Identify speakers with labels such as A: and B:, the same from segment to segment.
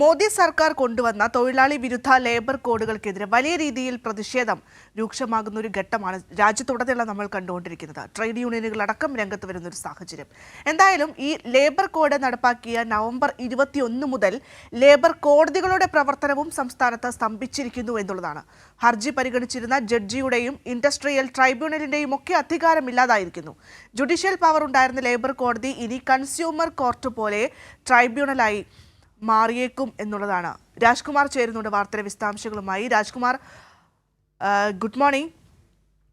A: മോദി സർക്കാർ കൊണ്ടുവന്ന തൊഴിലാളി വിരുദ്ധ ലേബർ കോഡുകൾക്കെതിരെ വലിയ രീതിയിൽ പ്രതിഷേധം രൂക്ഷമാകുന്ന ഒരു ഘട്ടമാണ് രാജ്യത്തുടനീളം നമ്മൾ കണ്ടുകൊണ്ടിരിക്കുന്നത്. ട്രേഡ് യൂണിയനുകൾ അടക്കം രംഗത്ത് വരുന്ന ഒരു സാഹചര്യം. എന്തായാലും ഈ ലേബർ കോഡ് നടപ്പാക്കിയ നവംബർ 21 മുതൽ ലേബർ കോടതികളുടെ പ്രവർത്തനവും സംസ്ഥാനത്ത് സ്തംഭിച്ചിരിക്കുന്നു എന്നുള്ളതാണ്. ഹർജി പരിഗണിച്ചിരുന്ന ജഡ്ജിയുടെയും ഇൻഡസ്ട്രിയൽ ട്രൈബ്യൂണലിന്റെയും ഒക്കെ അധികാരമില്ലാതായിരിക്കുന്നു. ജുഡീഷ്യൽ പവർ ഉണ്ടായിരുന്ന ലേബർ കോടതി ഇനി കൺസ്യൂമർ കോർട്ട് പോലെ ട്രൈബ്യൂണലായി മാറിയേക്കും എന്നുള്ളതാണ്. രാജ്കുമാർ ചേരുന്നുണ്ട് വാർത്തയുടെ വിശദാംശങ്ങളുമായി. Rajkumar, good morning.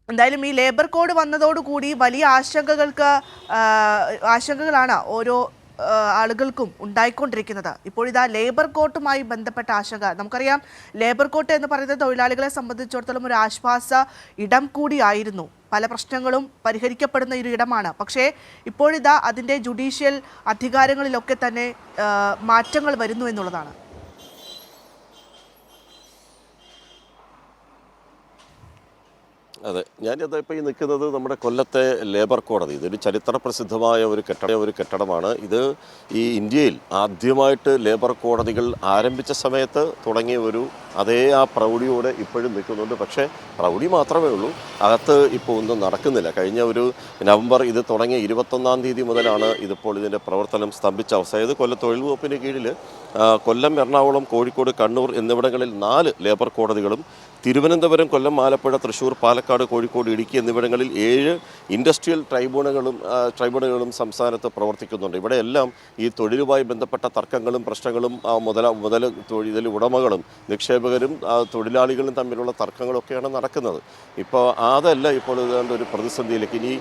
A: എന്തായാലും ഈ ലേബർ കോഡ് വന്നതോടുകൂടി വലിയ ആശങ്കകളാണ് ഓരോ ആളുകൾക്കും ഉണ്ടായിക്കൊണ്ടിരിക്കുന്നത്. ഇപ്പോഴിതാ ലേബർ കോർട്ടുമായി ബന്ധപ്പെട്ട ആശങ്ക. നമുക്കറിയാം, ലേബർ കോർട്ട് എന്ന് പറയുന്നത് തൊഴിലാളികളെ സംബന്ധിച്ചിടത്തോളം ഒരു ആശ്വാസ ഇടം കൂടിയായിരുന്നു. പല പ്രശ്നങ്ങളും പരിഹരിക്കപ്പെടുന്ന ഒരു ഇടമാണ്. പക്ഷേ ഇപ്പോഴിതാ അതിൻ്റെ ജുഡീഷ്യൽ അധികാരങ്ങളിലൊക്കെ തന്നെ മാറ്റങ്ങൾ വരുന്നു എന്നുള്ളതാണ്.
B: അതെ, ഞാനിപ്പോൾ ഈ നിൽക്കുന്നത് നമ്മുടെ കൊല്ലത്തെ ലേബർ കോടതി. ഇതൊരു ചരിത്ര പ്രസിദ്ധമായ ഒരു കെട്ടിടമാണ്. ഇത് ഈ ഇന്ത്യയിൽ ആദ്യമായിട്ട് ലേബർ കോടതികൾ ആരംഭിച്ച സമയത്ത് തുടങ്ങിയ അതേ ആ പ്രൗഢിയോടെ ഇപ്പോഴും നിൽക്കുന്നുണ്ട്. പക്ഷേ പ്രൗഢി മാത്രമേ ഉള്ളൂ, അകത്ത് ഇപ്പോൾ ഒന്നും നടക്കുന്നില്ല. കഴിഞ്ഞ നവംബർ ഇത് തുടങ്ങിയ 21 തീയതി മുതലാണ് ഇതിപ്പോൾ ഇതിൻ്റെ പ്രവർത്തനം സ്തംഭിച്ച അവസ്ഥ. ഇത് കൊല്ലം തൊഴിൽ വകുപ്പിൻ്റെ കീഴിൽ കൊല്ലം, എറണാകുളം, കോഴിക്കോട്, കണ്ണൂർ എന്നിവിടങ്ങളിൽ 4 ലേബർ കോടതികളും, തിരുവനന്തപുരം, കൊല്ലം, ആലപ്പുഴ, തൃശ്ശൂർ, പാലക്കാട്, കോഴിക്കോട്, ഇടുക്കി എന്നിവിടങ്ങളിൽ 7 ഇൻഡസ്ട്രിയൽ ട്രൈബ്യൂണലുകളും സംസ്ഥാനത്ത് പ്രവർത്തിക്കുന്നുണ്ട്. ഇവിടെയെല്ലാം ഈ തൊഴിലുമായി ബന്ധപ്പെട്ട തർക്കങ്ങളും പ്രശ്നങ്ങളും തൊഴിൽ ഉടമകളും നിക്ഷേപകരും തൊഴിലാളികളും തമ്മിലുള്ള തർക്കങ്ങളൊക്കെയാണ് നടക്കുന്നത്. ഇപ്പോൾ അതല്ല ഇപ്പോൾ ഇതാണ്ട് ഒരു പ്രതിസന്ധിയിലേക്ക്. ഇനി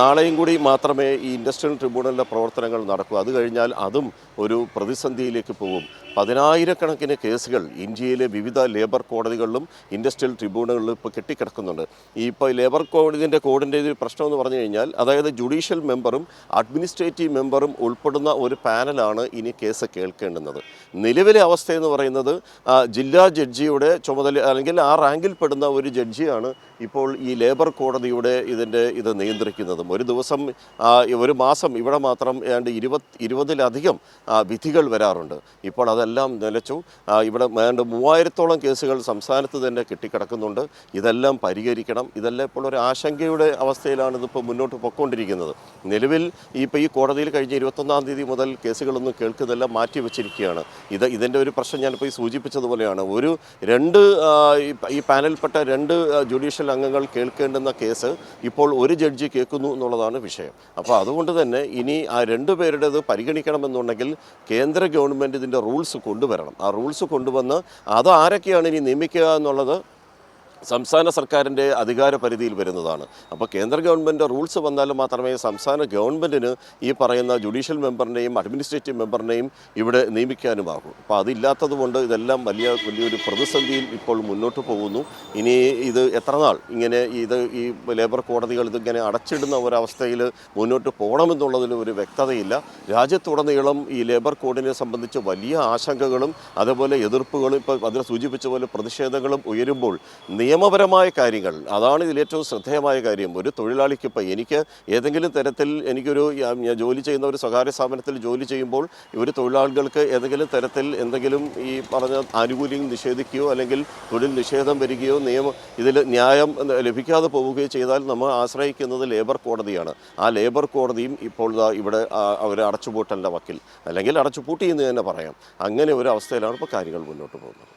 B: നാളെയും കൂടി മാത്രമേ ഈ ഇൻഡസ്ട്രിയൽ ട്രിബ്യൂണലിൻ്റെ പ്രവർത്തനങ്ങൾ നടക്കൂ. അത് കഴിഞ്ഞാൽ അതും ഒരു പ്രതിസന്ധിയിലേക്ക് പോകും. 10,000-കണക്കിന് കേസുകൾ ഇന്ത്യയിലെ വിവിധ ലേബർ കോടതികളിലും ഇൻഡസ്ട്രിയൽ ട്രിബ്യൂണലുകളിലും ഇപ്പോൾ കെട്ടിക്കിടക്കുന്നുണ്ട്. ഇപ്പോൾ ലേബർ കോഡിൻ്റെ ഒരു പ്രശ്നം എന്ന് പറഞ്ഞു കഴിഞ്ഞാൽ, അതായത് ജുഡീഷ്യൽ മെമ്പറും അഡ്മിനിസ്ട്രേറ്റീവ് മെമ്പറും ഉൾപ്പെടുന്ന ഒരു പാനലാണ് ഇനി കേസ് കേൾക്കേണ്ടുന്നത്. നിലവിലെ അവസ്ഥയെന്ന് പറയുന്നത് ജില്ലാ ജഡ്ജിയുടെ ചുമതല അല്ലെങ്കിൽ ആ റാങ്കിൽപ്പെടുന്ന ഒരു ജഡ്ജിയാണ് ഇപ്പോൾ ഈ ലേബർ കോടതിയുടെ ഇത് നിയന്ത്രിക്കുന്നതും. ഒരു മാസം ഇവിടെ മാത്രം ഏതാണ്ട് 20-ലധികം വിധികൾ വരാറുണ്ട്. ഇപ്പോൾ അതെല്ലാം നിലച്ചു. ഇവിടെ ഏതാണ്ട് 3000-ഓളം കേസുകൾ സംസ്ഥാനത്ത് തന്നെ കെട്ടിക്കിടക്കുന്നുണ്ട്. ഇതെല്ലാം പരിഹരിക്കണം. ഇതെല്ലാം ഇപ്പോൾ ഒരു ആശങ്കയുടെ അവസ്ഥയിലാണ് ഇതിപ്പോൾ മുന്നോട്ട് പൊയ്ക്കൊണ്ടിരിക്കുന്നത്. നിലവിൽ ഇപ്പോൾ ഈ കോടതിയിൽ കഴിഞ്ഞ 21 തീയതി മുതൽ കേസുകളൊന്നും കേൾക്കുന്നതെല്ലാം മാറ്റിവെച്ചിരിക്കുകയാണ്. ഇതിൻ്റെ ഒരു പ്രശ്നം ഞാനിപ്പോൾ ഈ സൂചിപ്പിച്ചതുപോലെയാണ്. ഈ പാനലിൽപ്പെട്ട 2 ജുഡീഷ്യൽ അംഗങ്ങൾ കേൾക്കേണ്ടുന്ന കേസ് ഇപ്പോൾ ഒരു ജഡ്ജി കേൾക്കുന്നു എന്നുള്ളതാണ് വിഷയം. അപ്പോൾ അതുകൊണ്ട് തന്നെ ഇനി ആ 2 പേരുടേത് പരിഗണിക്കണമെന്നുണ്ടെങ്കിൽ കേന്ദ്ര ഗവൺമെൻറ് ഇതിൻ്റെ റൂൾസ് കൊണ്ടുവരണം. ആ റൂൾസ് കൊണ്ടുവന്ന് അത് ആരൊക്കെയാണ് ഇനി നിയമിക്കുക എന്നുള്ളത് സംസ്ഥാന സർക്കാരിൻ്റെ അധികാര പരിധിയിൽ വരുന്നതാണ്. അപ്പോൾ കേന്ദ്ര ഗവൺമെൻറ് റൂൾസ് വന്നാൽ മാത്രമേ സംസ്ഥാന ഗവൺമെൻറ്റിന് ഈ പറയുന്ന ജുഡീഷ്യൽ മെമ്പറിനെയും അഡ്മിനിസ്ട്രേറ്റീവ് മെമ്പറിനെയും ഇവിടെ നിയമിക്കാനുമാകൂ. അപ്പോൾ അതില്ലാത്തതുകൊണ്ട് ഇതെല്ലാം വലിയൊരു പ്രതിസന്ധിയിൽ ഇപ്പോൾ മുന്നോട്ട് പോകുന്നു. ഇനി ഇത് എത്ര നാൾ ഇങ്ങനെ ഈ ലേബർ കോടതികൾ ഇതിങ്ങനെ അടച്ചിടുന്ന ഒരവസ്ഥയിൽ മുന്നോട്ട് പോകണമെന്നുള്ളതിൽ ഒരു വ്യക്തതയില്ല. രാജ്യത്തുടനീളം ഈ ലേബർ കോഡിനെ സംബന്ധിച്ച് വലിയ ആശങ്കകളും അതുപോലെ എതിർപ്പുകളും ഇപ്പോൾ അതിൽ സൂചിപ്പിച്ച പോലെ പ്രതിഷേധങ്ങളും ഉയരുമ്പോൾ നിയമപരമായ കാര്യങ്ങൾ, അതാണ് ഇതിൽ ഏറ്റവും ശ്രദ്ധേയമായ കാര്യം. ഒരു തൊഴിലാളിക്ക് ഇപ്പോൾ എനിക്ക് ഏതെങ്കിലും തരത്തിൽ ഞാൻ ജോലി ചെയ്യുന്ന ഒരു സ്വകാര്യ സ്ഥാപനത്തിൽ ജോലി ചെയ്യുമ്പോൾ ഒരു തൊഴിലാളികൾക്ക് ഏതെങ്കിലും തരത്തിൽ എന്തെങ്കിലും ഈ പറഞ്ഞ ആനുകൂല്യം നിഷേധിക്കുകയോ അല്ലെങ്കിൽ തൊഴിൽ നിഷേധം വരികയോ ഇതിൽ ന്യായം ലഭിക്കാതെ പോവുകയോ ചെയ്താൽ നമ്മൾ ആശ്രയിക്കുന്നത് ലേബർ കോടതിയാണ്. ആ ലേബർ കോടതിയും ഇപ്പോൾ ഇവിടെ അവർ അടച്ചുപൂട്ടലിൻ്റെ വക്കിൽ അല്ലെങ്കിൽ അടച്ചുപൂട്ടി എന്ന് തന്നെ പറയാം. അങ്ങനെ ഒരു അവസ്ഥയിലാണ് ഇപ്പോൾ കാര്യങ്ങൾ മുന്നോട്ട് പോകുന്നത്.